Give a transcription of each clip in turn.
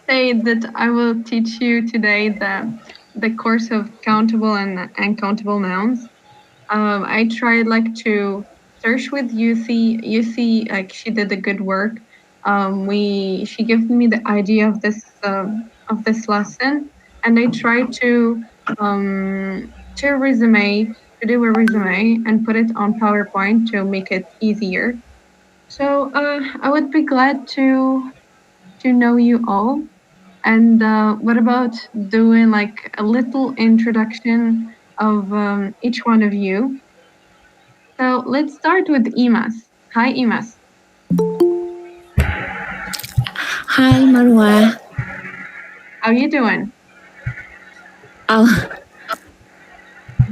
say that I will teach you today the course of countable and uncountable nouns. I tried like to search with Yusi. Yusi, like she did a good work. We She gave me the idea of this lesson, and I tried to do a resume and put it on PowerPoint to make it easier. So I would be glad to know you all. And what about doing like a little introduction of each one of you? So let's start with Imas. Hi, Imas. Hi, Marwa. How you doing? Oh,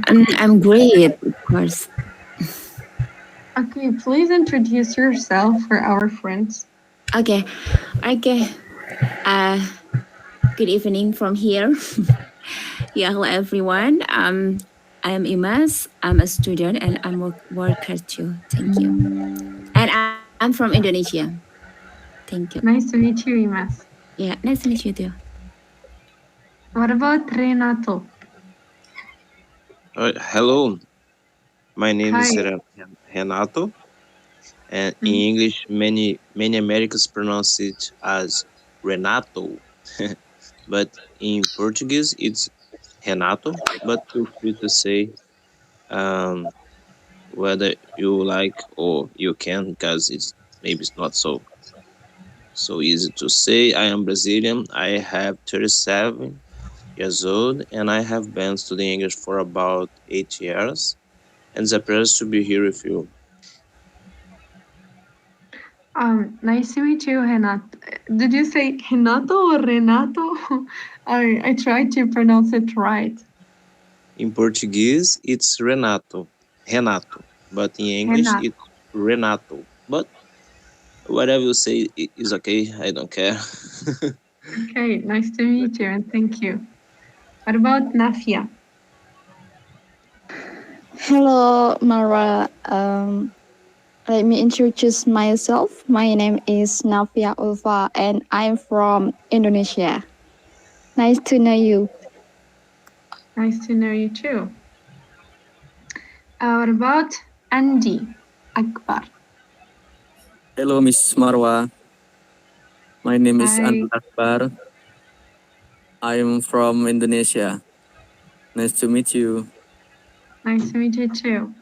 I'm great, of course. Okay, please introduce yourself for our friends. Okay, okay. Uh, Good evening from here. Yeah, hello everyone. I am Imas. I'm a student and I'm a worker too. Thank you. And I'm from Indonesia. Thank you. Nice to meet you, Imas. Yeah, nice to meet you too. What about Renato? Hello, my name is Hi. Renato, and in Mm. English, many Americans pronounce it as Renato, but in Portuguese, it's Renato. But feel free to say um, whether you like or you can, because it's not so easy to say. I am Brazilian. I have 37 years old, and I have been studying English for about 8 years. And it's a pleasure to be here with you. Nice to meet you, Renato. Did you say Renato or Renato? I tried to pronounce it right. In Portuguese, it's Renato, but in English, Renato. it's Renato. But whatever you say is okay. I don't care. Okay, nice to meet you and thank you. What about Nafia? Hello, Mara. Let me introduce myself. My name is Navia Ulfa, and I'm from Indonesia. Nice to know you. Nice to know you too. What about Andy Akbar? Hello, Miss Marwa. My name is Hi, Anand Akbar. I am from Indonesia. Nice to meet you. nice to meet you too.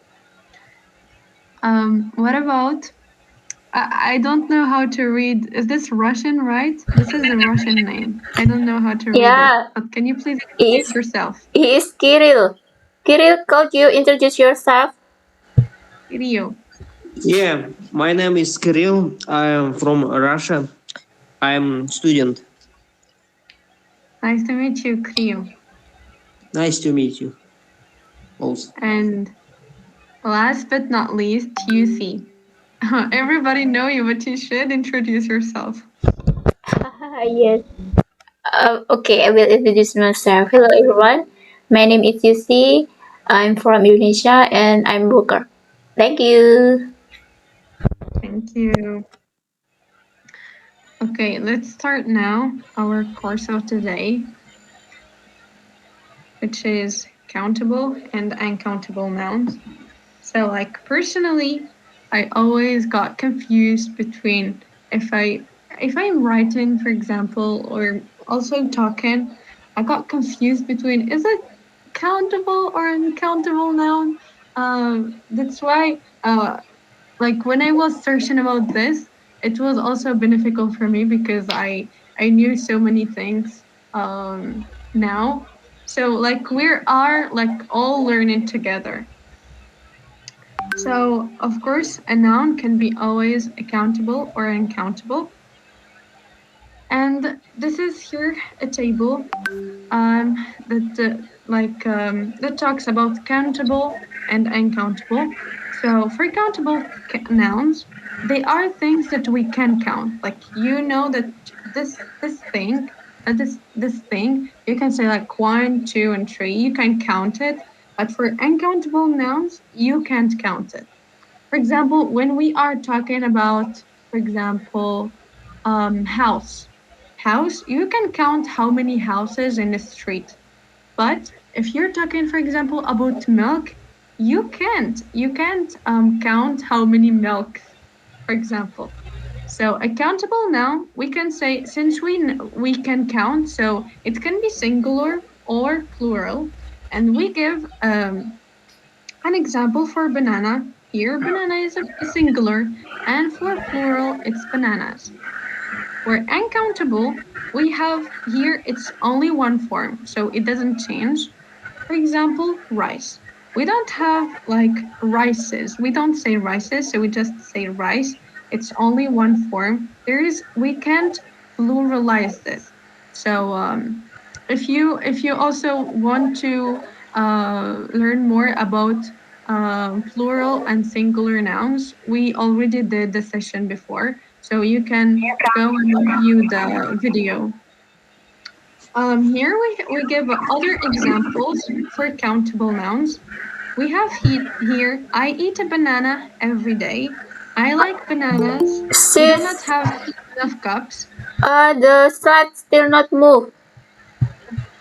What about? I don't know how to read. Is this Russian, right? This is a Russian name. I don't know how to read it. Yeah, But can you please he introduce is yourself? he is Kirill. Kirill, could you introduce yourself? Rio. Yeah, my name is Kirill. I am from Russia. I am student. Nice to meet you, Krio. Nice to meet you. Also. And last but not least, UC. Everybody know you, but you should introduce yourself. Yes. Okay, I will introduce myself. Hello, everyone. My name is Yusi. I'm from Indonesia and I'm Booker. Thank you. Thank you. Okay, let's start now our course of today, which is countable and uncountable nouns. So, like personally, I always got confused between if I if I'm writing, for example, or also talking, I got confused between is it countable or uncountable noun. That's why, like when I was searching about this, it was also beneficial for me because I knew so many things now. So like we are like all learning together. So, of course, a noun can be always accountable or uncountable. And this is here a table that talks about countable and uncountable. So, for countable nouns, they are things that we can count. Like you know that this thing, this thing, you can say like 1, 2, and 3. You can count it. But for uncountable nouns, you can't count it. For example, when we are talking about, for example, house. house, you can count how many houses in the street. But if you're talking, for example, about milk, you can't. You can't count how many milks, for example. So accountable now, we can say since we can count, so it can be singular or plural, and we give an example for banana. Here, banana is a singular, and for plural, it's bananas. For uncountable, we have here it's only one form, so it doesn't change. For example, rice. We don't have like rices. We don't say rices, so we just say rice. It's only one form. We can't pluralize this. So if you also want to learn more about plural and singular nouns, we already did the session before, so you can go and view the video. Here we give other examples for countable nouns. We have here, I eat a banana every day. I like bananas. We do not Sis, have enough cups. the slide still not move.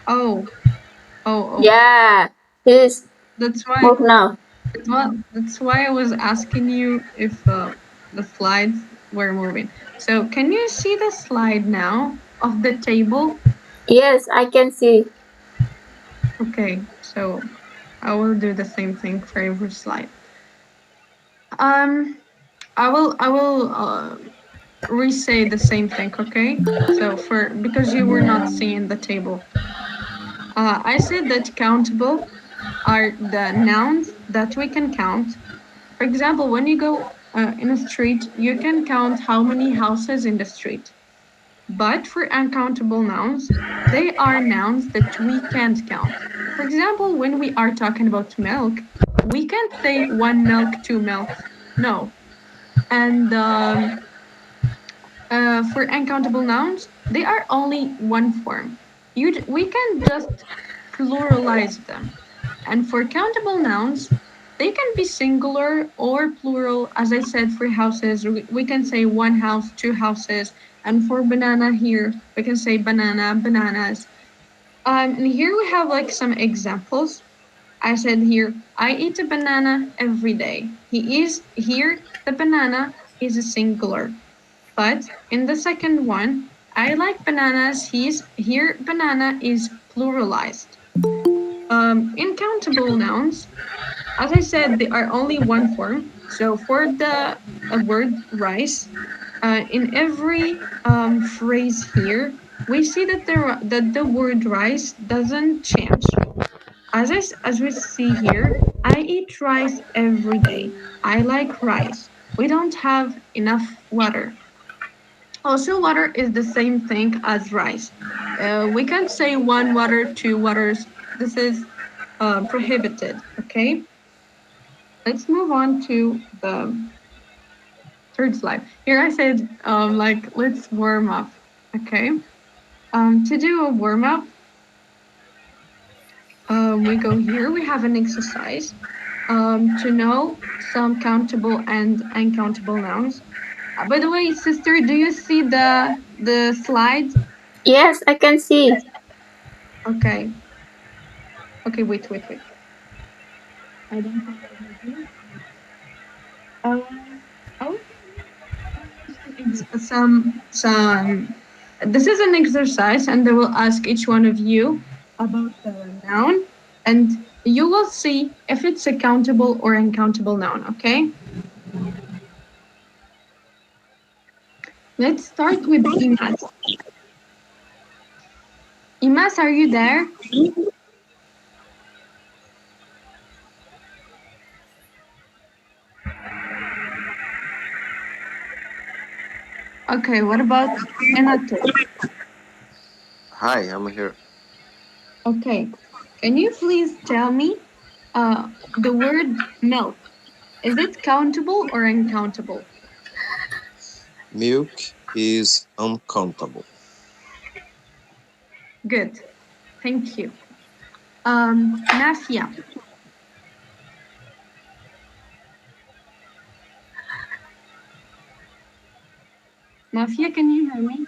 Oh, oh. Yeah, this That's why move now. that's why I was asking you if the slides were moving. So can you see the slide now of the table? Yes, I can see. Okay, so I will do the same thing for every slide. Um, I will re-say the same thing, okay? So for because you were not seeing the table, I said that countable are the nouns that we can count. For example, when you go in a street, you can count how many houses in the street. But for uncountable nouns, they are nouns that we can't count. For example, when we are talking about milk, we can't say one milk, two milks. No. And for uncountable nouns, they are only one form. We can just pluralize them. And for countable nouns, they can be singular or plural. As I said, for houses, we can say one house, two houses. And for banana here, we can say banana, bananas. And here we have like some examples. I said here, I eat a banana every day. He is here, the banana is a singular. But in the second one, I like bananas. He's here, banana is pluralized. Incountable nouns, as I said, they are only one form. So for the word rice, in every phrase here, we see that the word rice doesn't change. As we see here, I eat rice every day. I like rice. We don't have enough water. Also, water is the same thing as rice. We can't say one water, two waters. This is prohibited. Okay, let's move on to the third slide. Here I said, like, let's warm up. Okay, to do a warm up, we go here. We have an exercise to know some countable and uncountable nouns. By the way, sister, do you see the slide? Yes, I can see. Okay. Okay, wait. I don't have the video. I will give you some. This is an exercise, and they will ask each one of you about the noun, and you will see if it's a countable or uncountable noun. Okay. Let's start with Imas. Imas, are you there? Okay. What about Enato? Hi, I'm here. Okay. Can you please tell me the word milk? Is it countable or uncountable? Milk is uncountable. Good. Thank you. Nafia. Nafia, can you hear me?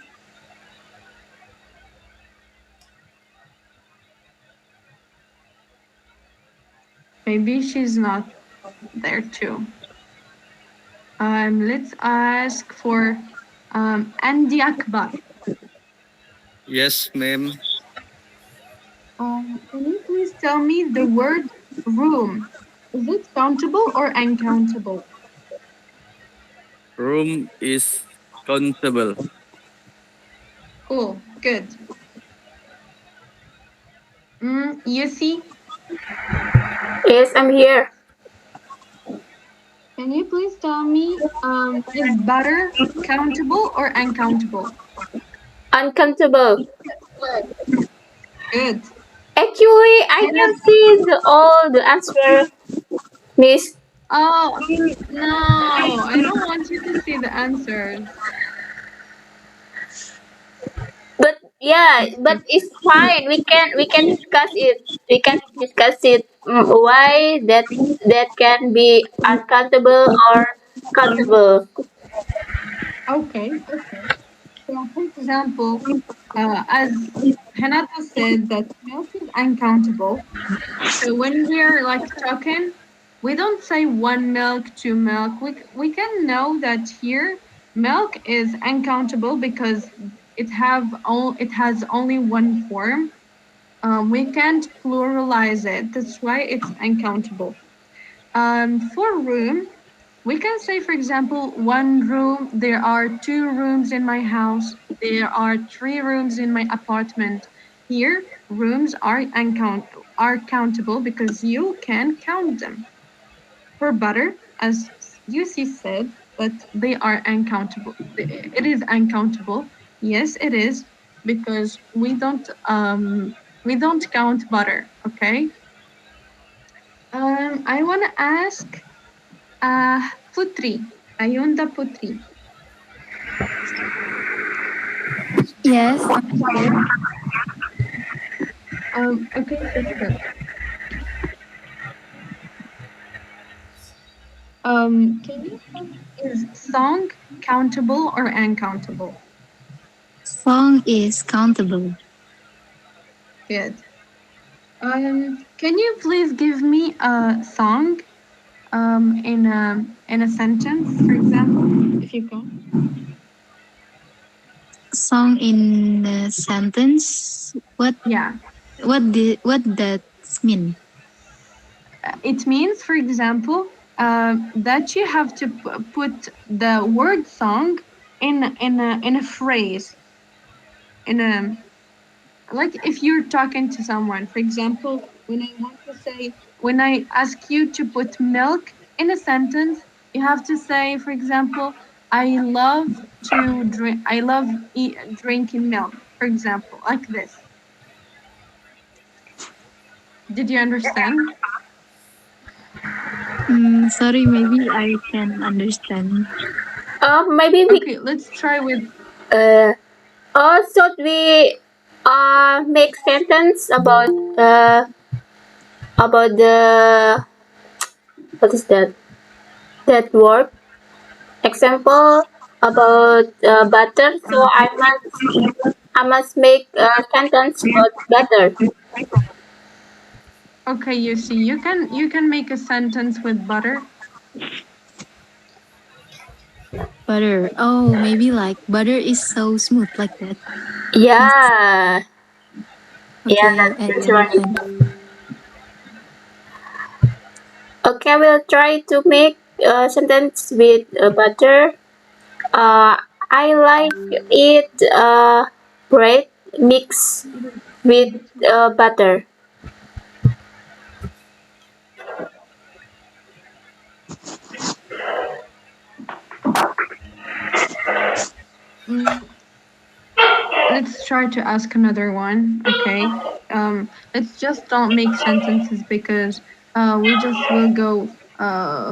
Maybe she's not there too. Let's ask for Andy Akbar. Yes, ma'am. Can you please tell me the word room? Is it countable or uncountable? Room is countable. Cool, good. You see, Yes, I'm here. can you please tell me is butter countable or uncountable? Uncountable. Good. Actually, I Can can you? see all the answer, Miss. Oh no, I don't want you to see the answers. But yeah, but Okay. it's fine. We can discuss it. We can discuss it. Why that can be uncountable or countable. Okay. Okay. So, for example, as Hanata said, that milk is uncountable. So when we're like talking, we don't say one milk, two milk. We can know that here milk is uncountable because it has only one form. We can't pluralize it. That's why it's uncountable. For room, we can say, for example, one room. There are two rooms in my house. There are three rooms in my apartment. Here, rooms are countable because you can count them. For butter, as UC said, but they are uncountable. It is uncountable. Yes, it is because we don't count butter. Okay. I want to ask Putri, Ayunda Putri. Yes, I'm here. Okay, sister. Can you tell me, is song countable or uncountable? Song is countable. Good. Can you please give me a song in a sentence, for example, if you can? Song in the sentence. Yeah. What that mean? It means, for example, that you have to put the word song in a phrase in a like if you're talking to someone. For example, when I ask you to put milk in a sentence, you have to say, for example, I love drinking milk. For example, like this. Did you understand? Sorry, maybe I can understand. Maybe we Okay, let's try with uh should we make sentence about the what is that word? Example about butter. So I must make a sentence about butter. Okay, you see, you can make a sentence with butter. Butter. Oh, maybe like butter is so smooth like that. Yes. Yeah, yeah, Okay, I that's right. understand. Okay, I will try to make a sentence with butter. Uh, I like it bread mixed with butter. Mm, let's try to ask another one. Okay. Let's just don't make sentences because we just will go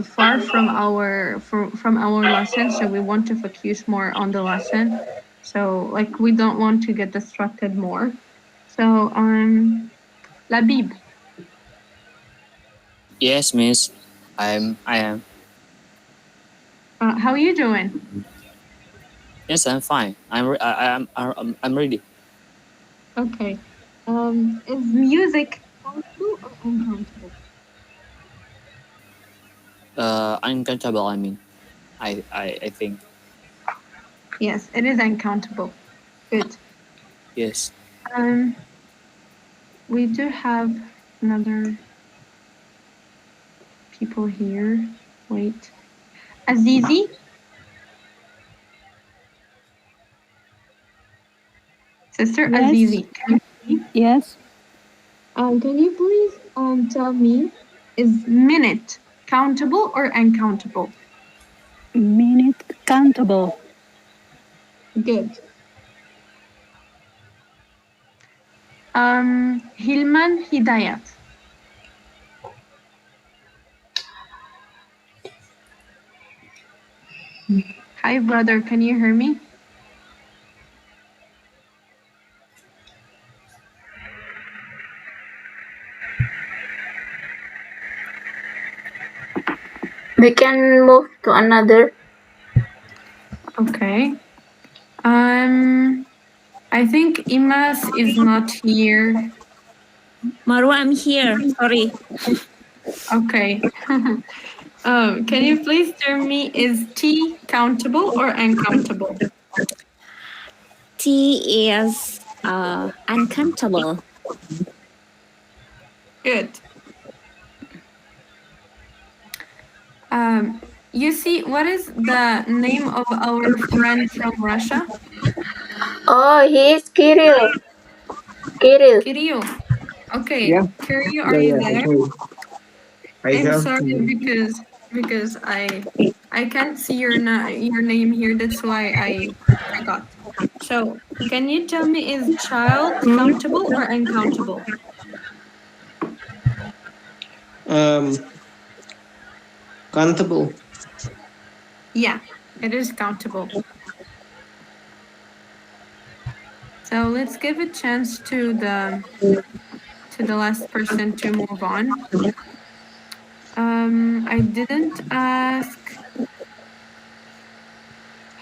far from our lesson. So we want to focus more on the lesson. So like we don't want to get distracted more. So Labib, Yes, miss. I am. how are you doing? Yes, I'm fine. I'm ready. Okay. Is music countable or uncountable? Uncountable. I mean, I think Yes, it is uncountable. Good. yes. Um, we do have another people here. Wait. Azizi? Sister Yes. Azizi, can you, Yes. can you please tell me, is minute countable or uncountable? Minute countable. Good. Hilman Hidayat. Hi, brother. Can you hear me? We can move to another. Okay. I think Imas is not here. Marwa, I'm here. Sorry. Okay. Can you please tell me, is tea countable or uncountable? T is uncountable. Good. You see, what is the name of our friend from Russia? Oh, he is Kirill. Kirill. Kirill. Okay, Yeah, Kirill, are yeah, you yeah. there? I I'm have. sorry because I can't see your name here. That's why I forgot. So, can you tell me, is child countable or uncountable? Um, countable. Yeah, it is countable. So let's give a chance to the last person to move on. I didn't ask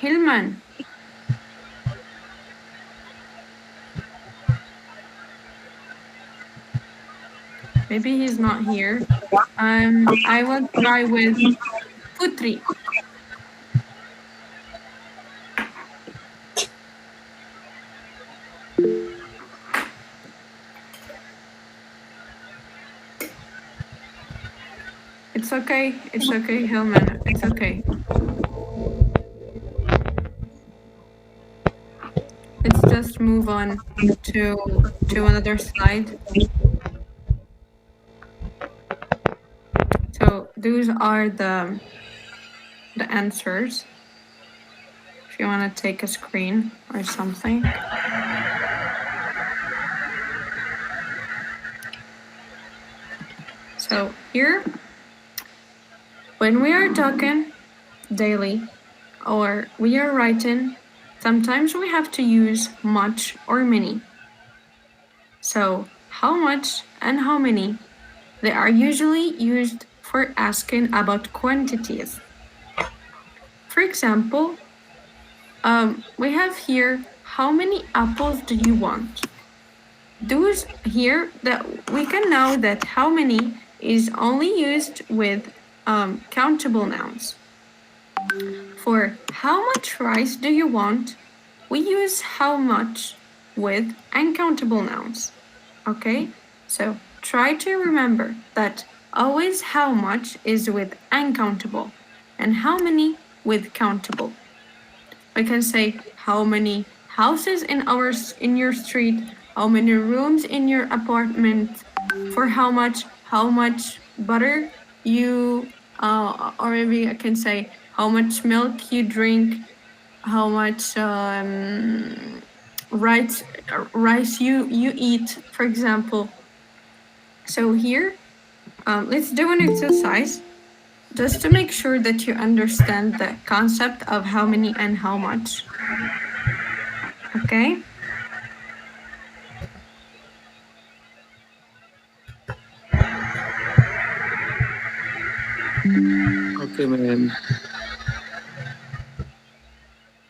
Hilman. Maybe he's not here. I will try with Putri. It's okay. It's okay, Hilman. It's okay. Let's just move on to another slide. So those are the answers. If you want to take a screen or something. So here, when we are talking daily or we are writing, sometimes we have to use much or many. So how much and how many, they are usually used for asking about quantities. For example, we have here, how many apples do you want? Those here, that we can know that how many is only used with countable nouns. For how much rice do you want, we use how much with uncountable nouns. Okay, so try to remember that always how much is with uncountable and how many with countable. We can say how many houses in your street, how many rooms in your apartment, for how much butter you or maybe I can say how much milk you drink, how much rice you eat, for example. So here, let's do an exercise just to make sure that you understand the concept of how many and how much. Okay. Okay, ma'am.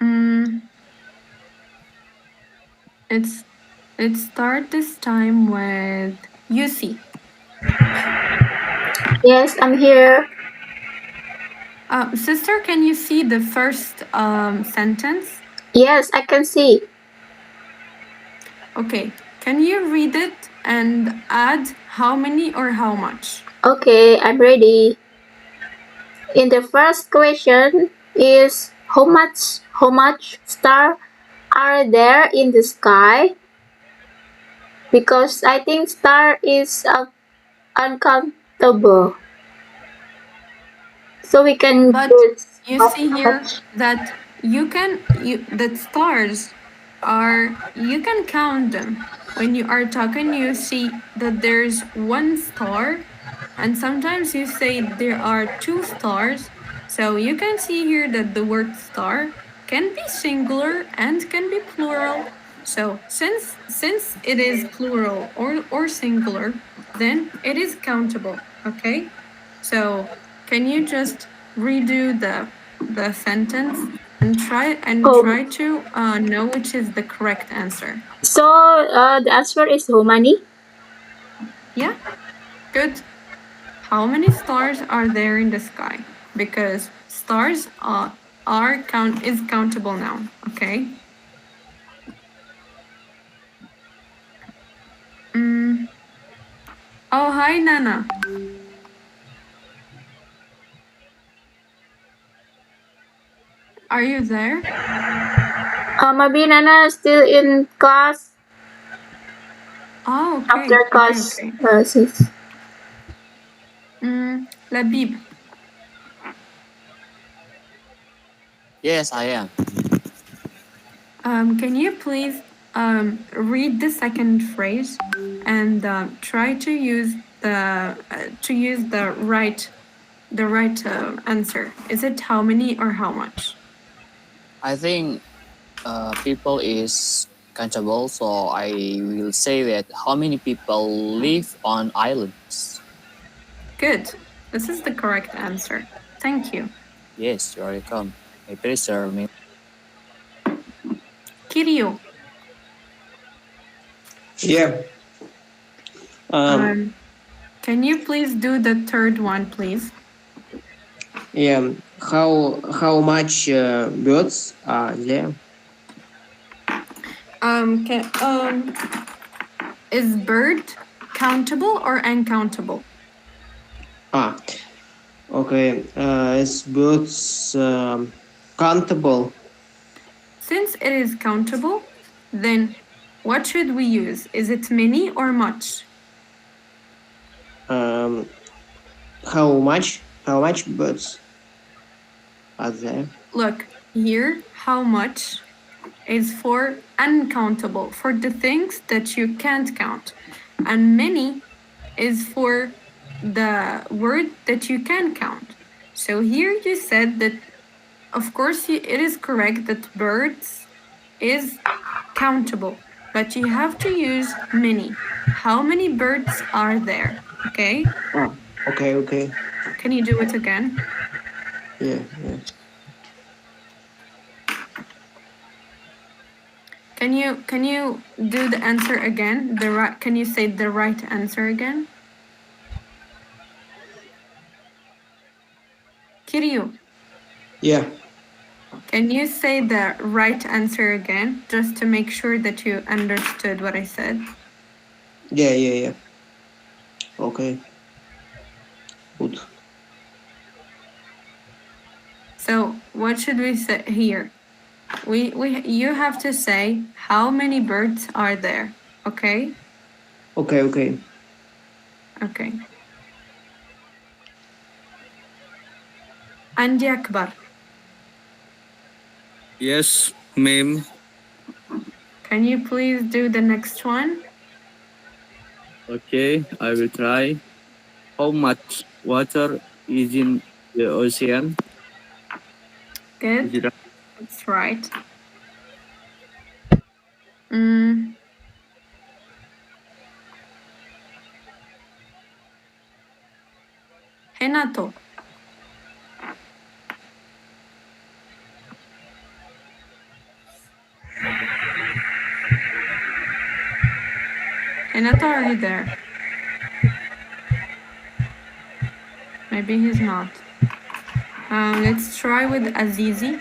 Mm, let's start this time with Yusi. Yes, I'm here. Sister, can you see the first sentence? Yes, I can see. Okay. Can you read it and add how many or how much? Okay, I'm ready. In the first question is how much star are there in the sky? Because I think star is uncountable. So we can But guess you how see here much. that that stars are, you can count them. When you are talking, you see that there's one star, and sometimes you say there are two stars. So you can see here that the word star can be singular and can be plural. So since it is plural or singular, then it is countable. Okay? So can you just redo the sentence and Oh, try to know which is the correct answer? so the answer is how many? Yeah, good. How many stars are there in the sky? Because stars are count is countable noun. Okay. Mm. Oh, hi, Nana. Are you there? Maybe Nana is still in class Oh, after okay, okay, class. okay. Sis. Labib, Yes, I am. can you please read the second phrase and try to use the right answer? Is it how many or how much? I think people is countable, so I will say that how many people live on islands? Good. This is the correct answer. Thank you. Yes, you're welcome. My pleasure, me. Kirio, Yeah. Um, um, can you please do the third one, please? yeah. How much birds are there? Can, is bird countable or uncountable? Ah, okay. Is birds countable? Since it is countable, then what should we use? Is it many or much? Um, how much birds are there? Look, here, how much is for uncountable, for the things that you can't count. And many is for the word that you can count. So here you said that, of course, it is correct that birds is countable, but you have to use many. How many birds are there? Okay? Ah, okay. Can you do it again? Yeah. Can you do the answer again? The right, can you say the right answer again? Kiryu, Yeah. can you say the right answer again just to make sure that you understood what I said? Yeah. Okay. Good. So, what should we say here? You have to say how many birds are there, okay? Okay. Okay. Andi Akbar, Yes, ma'am. can you please do the next one? Okay, I will try. How much water is in the ocean? Is Good, it right? that's right. Mm, Renato, Renato, are you there? Maybe he's not. Let's try with Azizi.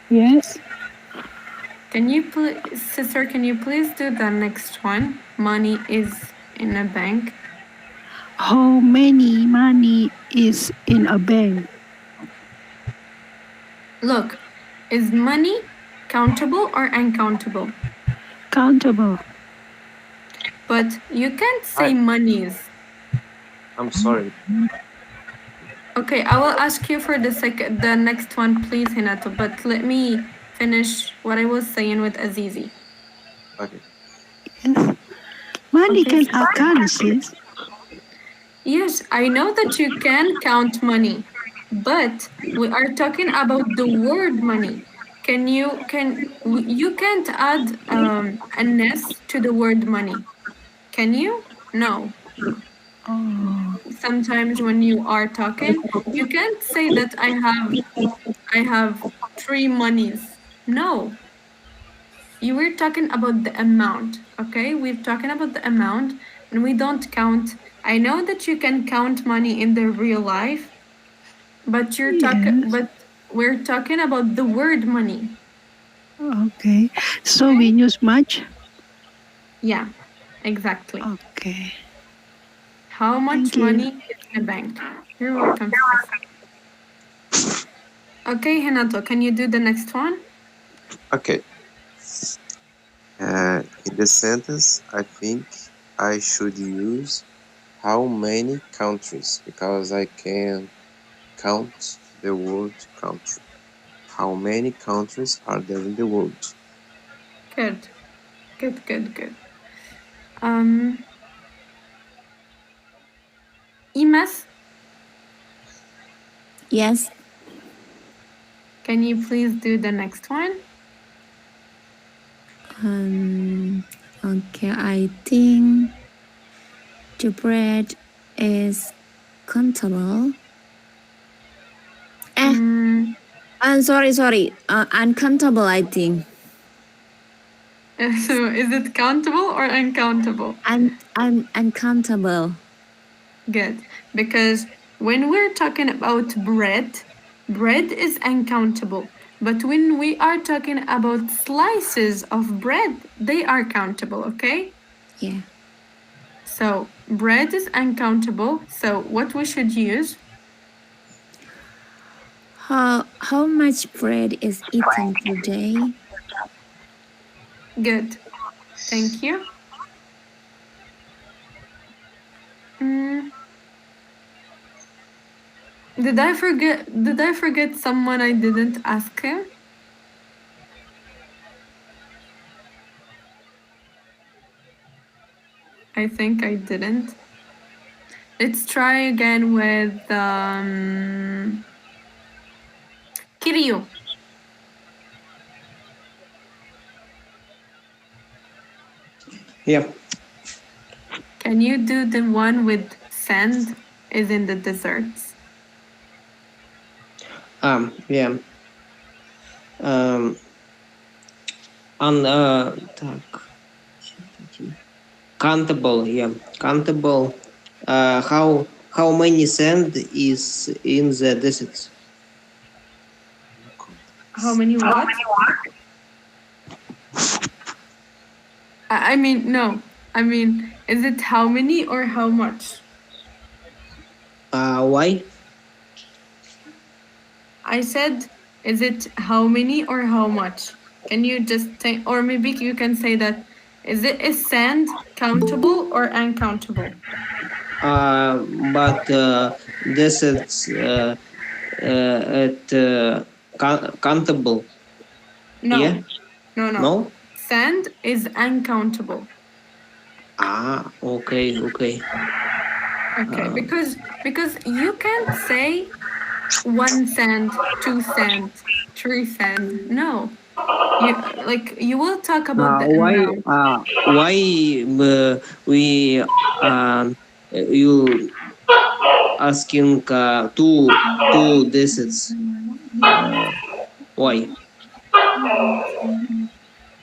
Yes. Can you please, sister, can you please do the next one? Money is in a bank. How many money is in a bank? Look, is money countable or uncountable? Countable. But you can't say monies. I'm sorry. Okay, I will ask you for the next one, please, Hinato. But let me finish what I was saying with Azizi. Okay. Yes. Money Okay. can have currencies. Yes, I know that you can count money, but we are talking about the word money. You can't add an s to the word money. Can you? No. Oh, Sometimes when you are talking, you can't say that I have three monies. No. You were talking about the amount, okay? We're talking about the amount and we don't count. I know that you can count money in the real life, but yes. we're talking about the word money. Okay. So Okay? we use much? Yeah, exactly. Okay. How much Thank you. money is in a bank? You're welcome, sis. Okay, Hinato, can you do the next one? Okay. In the sentence, I think I should use how many countries because I can count the word country. How many countries are there in the world? Good. Good, good, good. Um Imas, Yes. can you please do the next one? Okay, I think the bread is countable. Mm, I'm sorry. Uncountable, I think. so is it countable or uncountable? Uncountable. Good. Because when we're talking about bread, bread is uncountable. But when we are talking about slices of bread, they are countable, okay? Yeah. So bread is uncountable. So what we should use? How much bread is eaten per day? Good. Thank you. Mm, did I forget someone I didn't ask him? I think I didn't. Let's try again with Kiryu. Yeah. Can you do the one with sand is in the deserts? Yeah. Um, так. Countable, yeah. Countable. How many sand is in the desert? How many what? I mean, no. I mean, is it how many or how much? Why? I said, is it how many or how much? Can you just say, or maybe you can say that, is sand countable or uncountable? But deserts countable. Yeah? No, no. No? Sand is uncountable. Okay. Okay, Um, because you can't say one sand, two sand, three sand. No, you will talk about the why amount. we you asking two deserts? Why?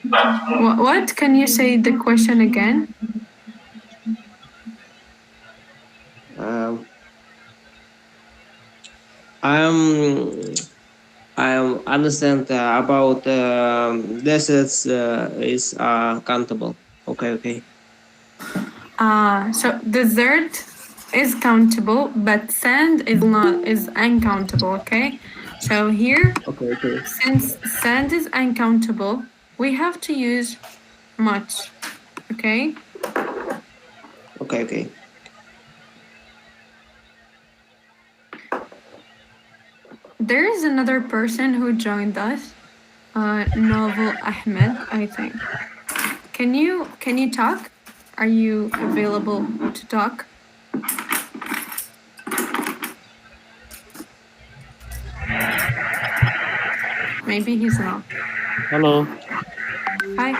What? Can you say the question again? Um, I understand about deserts is countable. Okay. So dessert is countable, but sand is not is uncountable. Okay. So here, Okay. since sand is uncountable, we have to use much. Okay. Okay. There is another person who joined us, Novel Ahmed, I think. Can you talk? Are you available to talk? Maybe he's not. Hello. Hi.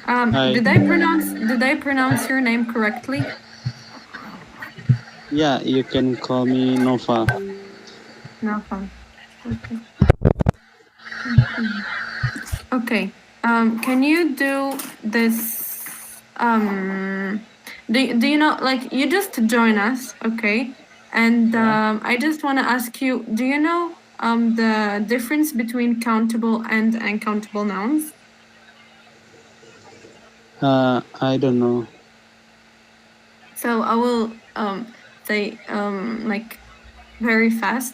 Hi. Did I pronounce your name correctly? Yeah, you can call me Nova. No fun. Okay. Okay. Can you do this? Do you know, like, you just join us, okay? And I just want to ask you, do you know the difference between countable and uncountable nouns? I don't know. So I will say like very fast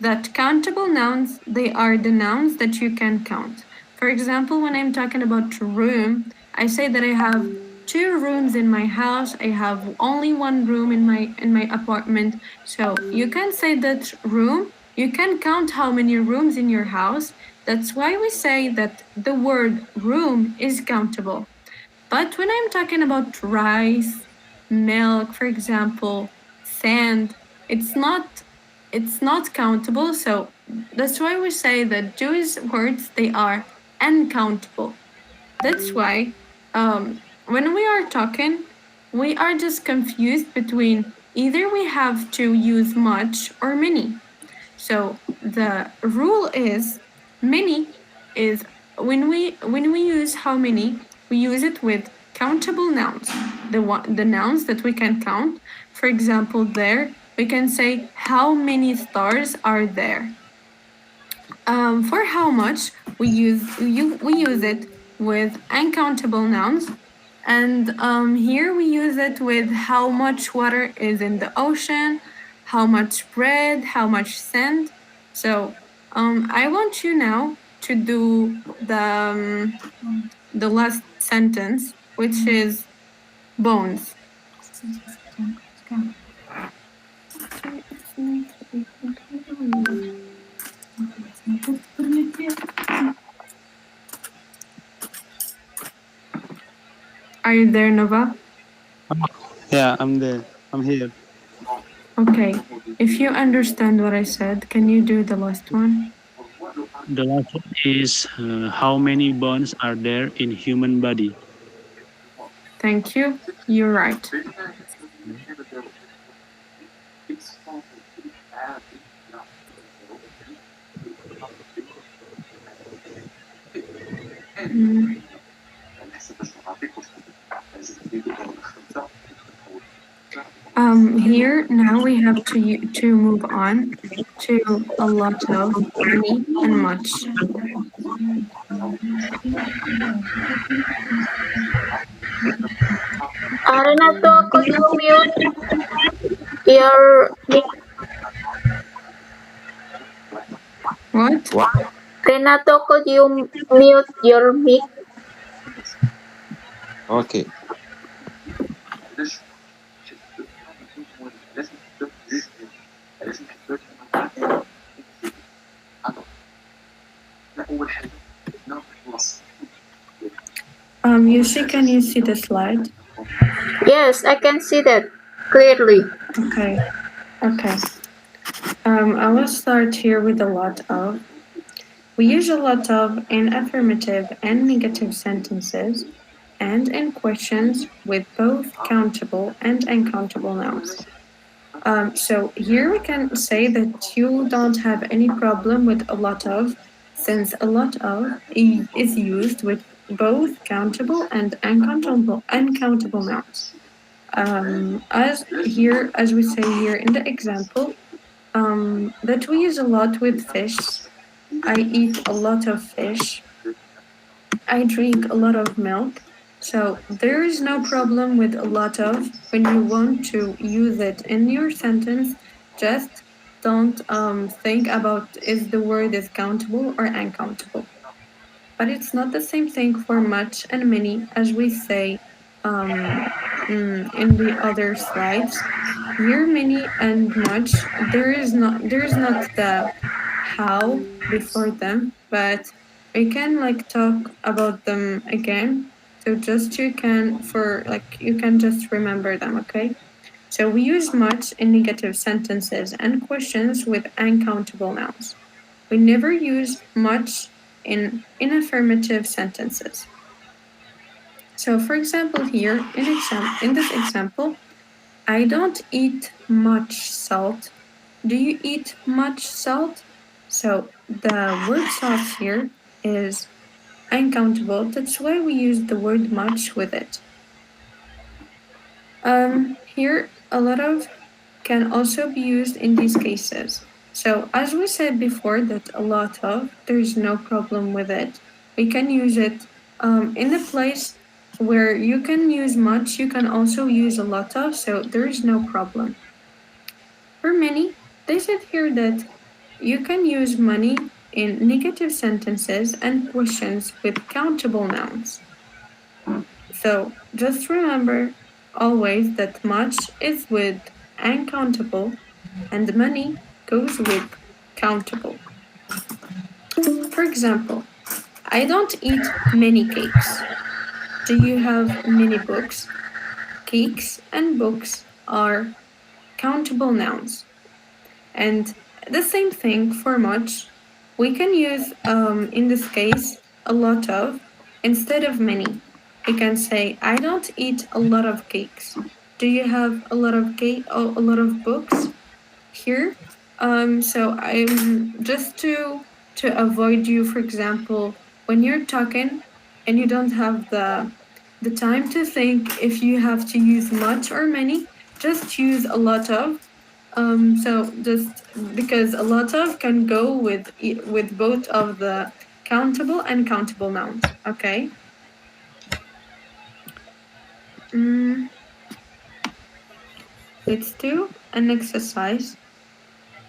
that countable nouns, they are the nouns that you can count. For example, when I'm talking about room, I say that I have 2 rooms in my house. I have only 1 room in my apartment. So you can say that room, you can count how many rooms in your house. That's why we say that the word room is countable. But when I'm talking about rice, milk, for example, sand, it's not countable. So that's why we say that those words, they are uncountable. That's why when we are talking, we are just confused between either we have to use much or many. So the rule is many is when we use how many, we use it with countable nouns, the nouns that we can count. For example, there we can say how many stars are there. For how much, we use it with uncountable nouns, and here we use it with how much water is in the ocean, how much bread, how much sand. So I want you now to do the last sentence, which is bones. Are you there, Nova? Yeah, I'm there. I'm here. Okay. If you understand what I said, can you do the last one? The last one is how many bones are there in human body? Thank you. You're right. Mm. Here now we have to move on to a lot of many and much. Renato, could you mute your mic? What? Renato, could you mute your mic? Okay. Yushi, can you see the slide? Yes, I can see that clearly. Okay. I will start here with a lot of. We use a lot of in affirmative and negative sentences, and in questions with both countable and uncountable nouns. So here we can say that you don't have any problem with a lot of, since a lot of is used with both countable and uncountable nouns. As we say here in the example, that we use a lot with fish. I eat a lot of fish. I drink a lot of milk. So there is no problem with a lot of when you want to use it in your sentence. Just don't think about is the word is countable or uncountable. But it's not the same thing for much and many as we say in the other slides. Here, many and much, there is not the how before them, but we can like talk about them again. So just you can just remember them, okay? So we use much in negative sentences and questions with uncountable nouns. We never use much in affirmative sentences. So for example here in this example, I don't eat much salt. Do you eat much salt? So the word salt here is uncountable. That's why we use the word much with it. Here, a lot of can also be used in these cases. So as we said before that a lot of, there's no problem with it. We can use it in the place where you can use much, you can also use a lot of, so there is no problem. For many, they said here that you can use money in negative sentences and questions with countable nouns. So just remember always that much is with uncountable and money goes with countable. For example, I don't eat many cakes. Do you have many books? Cakes and books are countable nouns. And the same thing for much. We can use, in this case, a lot of instead of many. We can say, I don't eat a lot of cakes. Do you have a lot of cake? Oh, a lot of books here? So I'm just to avoid you, for example, when you're talking and you don't have the time to think if you have to use much or many, just use a lot of. So just because a lot of can go with both of the countable and countable nouns. Okay. Let's do an exercise.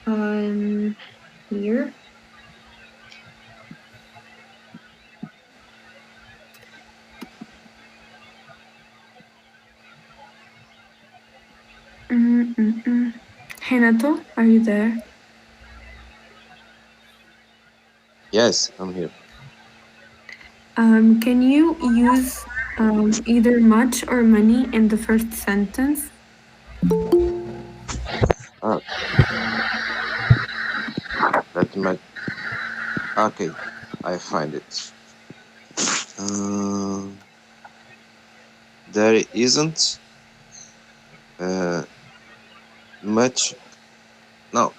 Here. Hanato, are you there? Yes, I'm here. Can you use either much or money in the first sentence? That might. Okay, I find it. There isn't much. No.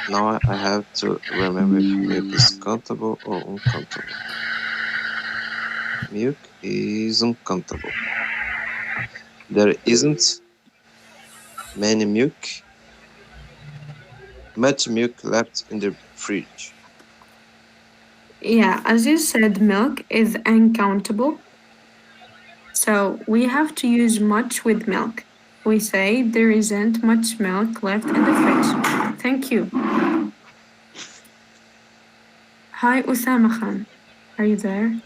Now I have to remember if milk is countable or uncountable. Milk is uncountable. There isn't much milk left in the fridge. Yeah, as you said, milk is uncountable. So we have to use much with milk. We say there isn't much milk left in the fridge. Thank you. Hi, Usama Khan. Are you there?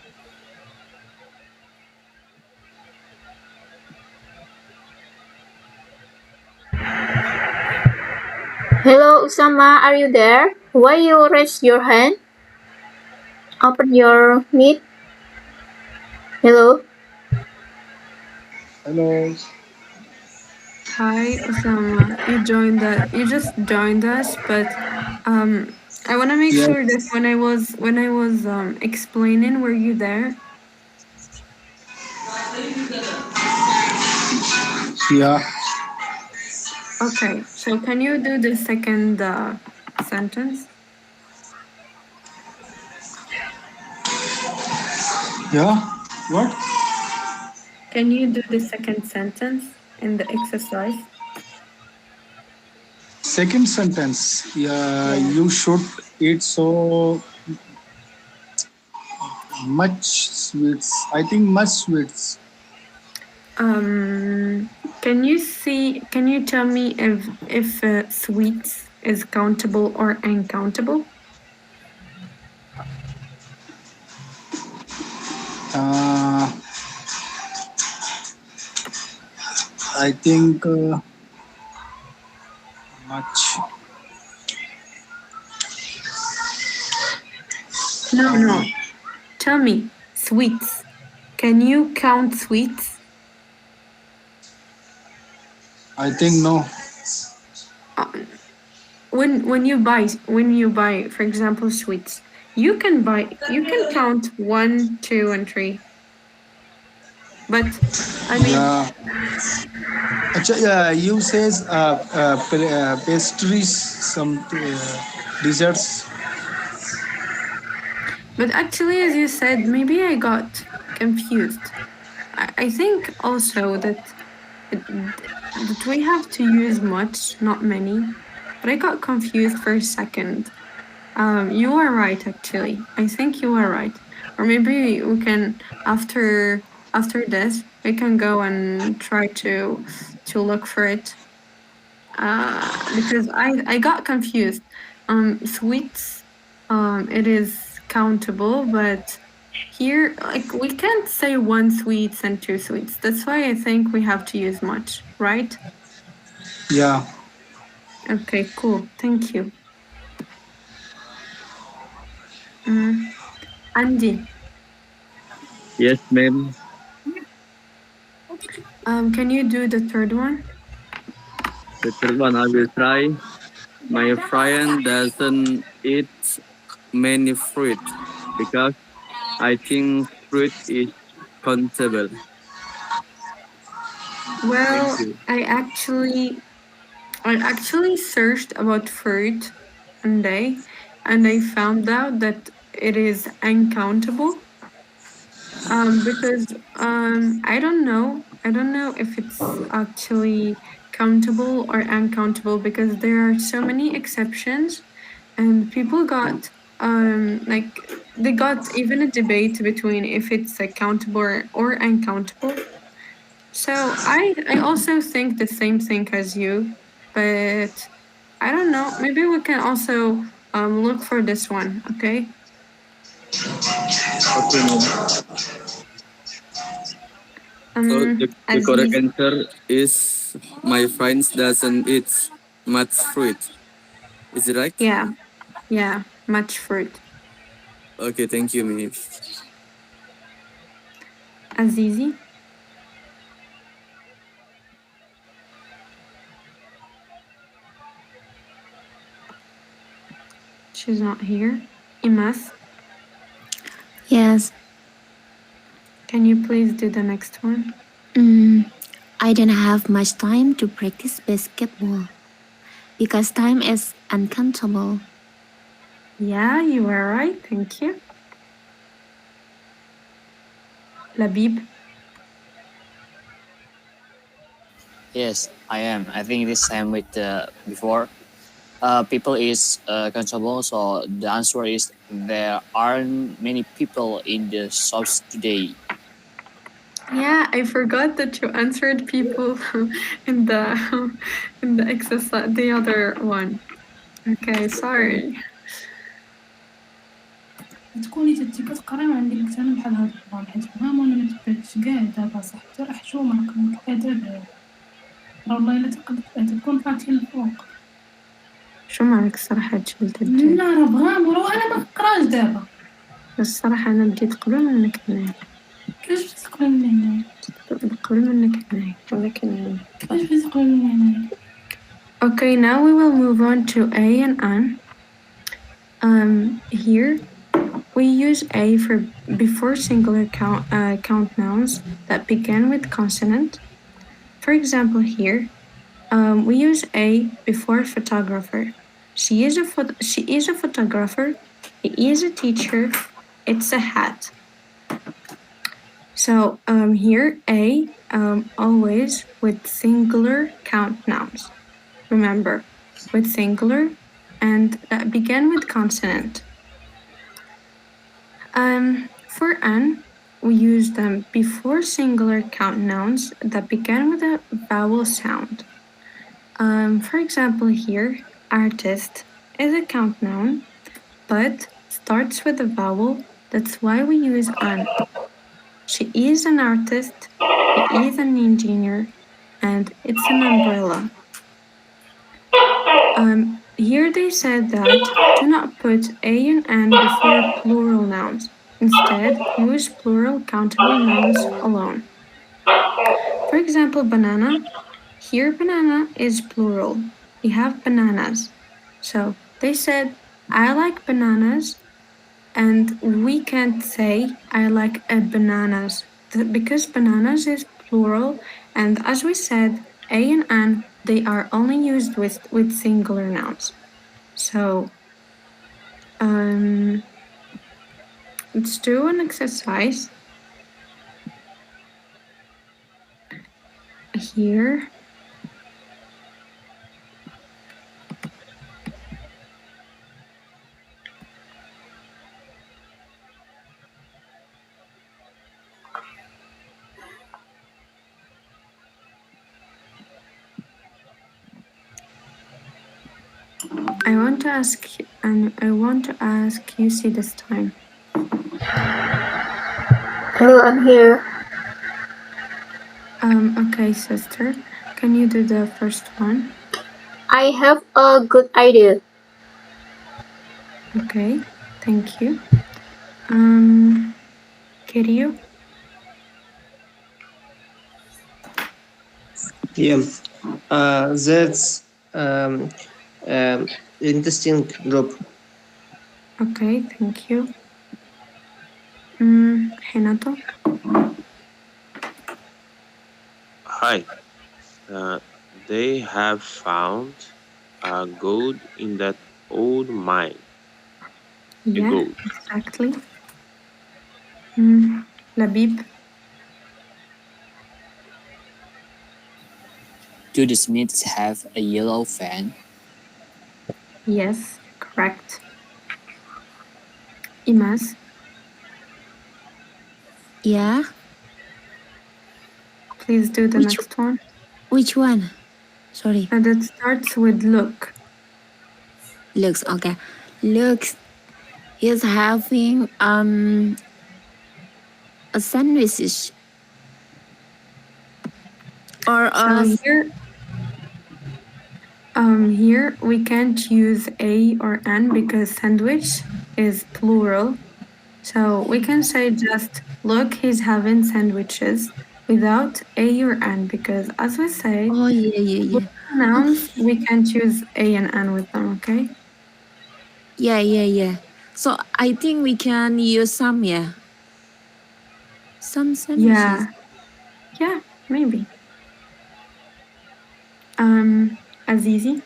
Hello, Usama, are you there? Why you raise your hand? Open your mic. Hello. Hello. Hi, Usama. You just joined us, but I want to make Yes. sure that when I was explaining, were you there? Yeah. Okay, so can you do the second sentence? Yeah. What? Can you do the second sentence in the exercise? Second sentence. Yeah, Yeah. you should eat so much sweets. I think much sweets. Can you tell me if sweets is countable or uncountable? Uh, I think much. No. Tell me, sweets. Can you count sweets? I think no. Uh, when you buy, for example, sweets, you can count 1, 2, and 3. But I mean, Yeah. You says pastries, some desserts. but actually, as you said, maybe I got confused. I think also that we have to use much, not many. But I got confused for a second. You are right, actually. I think you are right. Or maybe we can after this we can go and try to look for it. Because I got confused. Sweets, it is countable, but here, like, we can't say 1 sweets and 2 sweets. That's why I think we have to use much, right? Yeah. Okay, cool. Thank you. Andy, Yes, ma'am. can you do the third one? The third one I will try. My friend doesn't eat many fruit because I think fruit is countable. Thank Well, you. I actually searched about fruit one day, and I found out that it is uncountable. Because I don't know if it's actually countable or uncountable because there are so many exceptions, and people got like they got even a debate between if it's countable or uncountable. So I also think the same thing as you, but I don't know. Maybe we can also look for this one. Okay. Okay, ma'am. So the correct Aziz. answer is my friends doesn't eat much fruit. Is it right? Yeah. Yeah. Much fruit. Okay, thank you, ma'am. Azizi. She's not here. Imas, Yes. can you please do the next one? I didn't have much time to practice basketball because time is uncountable. Yeah, you are right. Thank you. Labib. Yes, I am. I think this same with before. People is countable, so the answer is there aren't many people in the shops today. Yeah, I forgot that you answered people in the in the exercise, the other one. Okay, sorry. تكوني تقرا ما عندك مثلا بحال هاد البلان حيت فريمون انا متبعتش كاع دابا صح راه حشومه راكم قادر والله الا تكون طلعتي للفوق شو مالك الصراحة جلد لا راه فريمون راه انا ما نقراش دابا الصراحة أنا بديت قبل منك هنايا. كيفاش تقرا من هنايا قبل منك هنايا ولكن كيفاش تقرا من هنايا Okay, now we will move on to A and An. Here we use A for before singular count nouns that begin with consonant. For example, here we use A before photographer. She is a photographer. He is a teacher. It's a hat. So here A always with singular count nouns. Remember, with singular and that begin with consonant. For N, we use them before singular count nouns that begin with a vowel sound. For example, here, artist is a count noun, but starts with a vowel. That's why we use an. She is an artist, he is an engineer, and it's an umbrella. Here they said that do not put a and an before plural nouns. Instead, use plural countable nouns alone. For example, banana. Here, banana is plural. We have bananas. So they said, I like bananas, and we can't say, I like a bananas, because bananas is plural, and as we said, a and an, they are only used with singular nouns. So, let's do an exercise here. I want to ask you see this time. Hello, I'm here. Okay, sister, can you do the first one? I have a good idea. Okay, thank you. Kirio? Yeah. That's interesting group. Okay, thank you. Hinato? Hi. They have found a gold in that old mine. A Yeah, gold. exactly. Labib? Do the Smiths have a yellow fan? Yes, correct. Imas? Yeah. Please do the Which next one. which one? Sorry. That starts with look. Looks okay. Looks is having a sandwich or So a here we can't use a or an because sandwich is plural. So we can say just look, he's having sandwiches without a or an because as we say, oh yeah. nouns we can't use a and an with them. Okay. Yeah. So I think we can use some some sandwiches. Yeah, maybe. Azizi.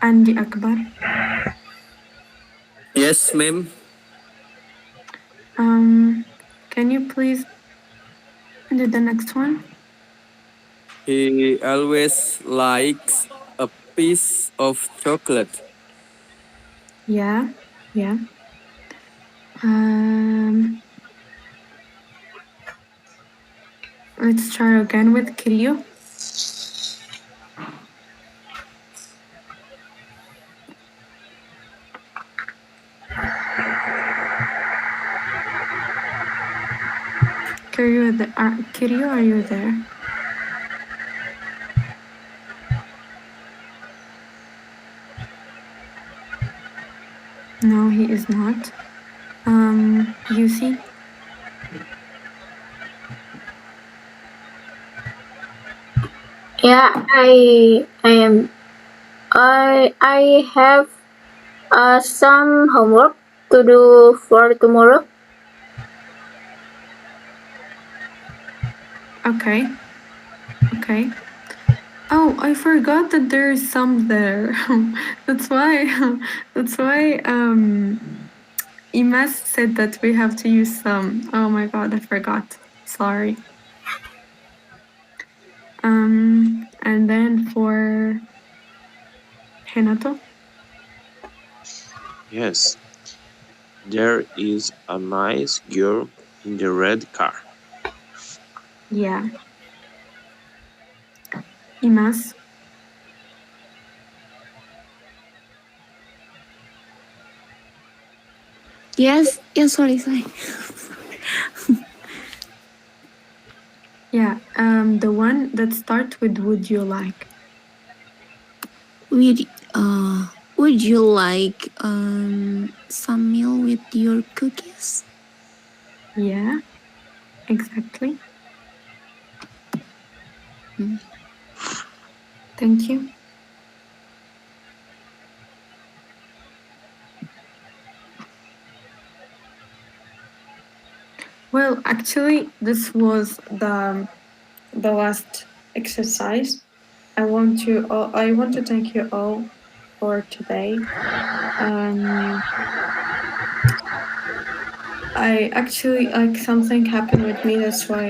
Andy Akbar. Yes, ma'am. Can you please do the next one? He always likes a piece of chocolate. Yeah. Um, let's try again with Kiryu. Kiryu, are you there? No, he is not. Yusi? Yeah, I am. I have some homework to do for tomorrow. Okay. Oh, I forgot that there is some there. That's why. That's why. Imas said that we have to use some. Oh my god, I forgot. Sorry. And then for Renato. Yes, there is a nice girl in the red car. Yeah. Imas. Yes. Yeah. Sorry. Sorry. Yeah. The one that starts with "Would you like?" Would would you like some meal with your cookies? Yeah. Exactly. Mm. Thank you. Well, actually, this was the last exercise. I want to thank you all for today. I actually, like, something happened with me, that's why